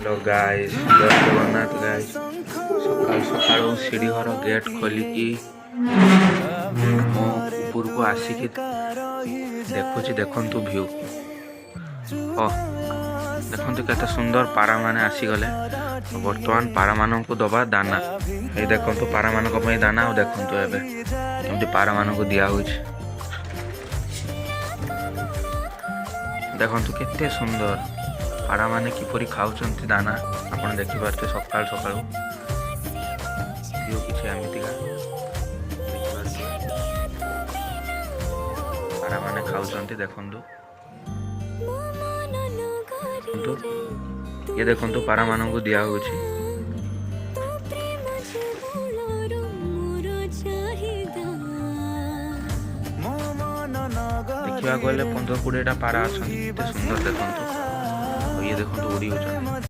Hello guys, जय Jagannath guys. सकाल सकाल सीढ़ी घर गेट खोलिकी मो ऊपर को आसिकी देखुची। देखंतु व्यू देखंतु केते सुंदर पारा माने आसीगले। वर्तमान पारा मानक दबा दाना ये देखंतु पारा मानक पई दाना देखंतु एबे केमती पारा मानक दिया होछि। देखंतु केते सुंदर पारा माने किपरि खाउचंती दाना आपण देखि पारते। सकाल सकाल यो किछि एमितिका पारा माने खाउचंती। देखंतु ये देखंतु पारा मानक दिया होछि। देखिबा गले 15-20 टा पारा अछंती। केते सुंदर देखंतु। ये देखंतु उड़ी होचंती।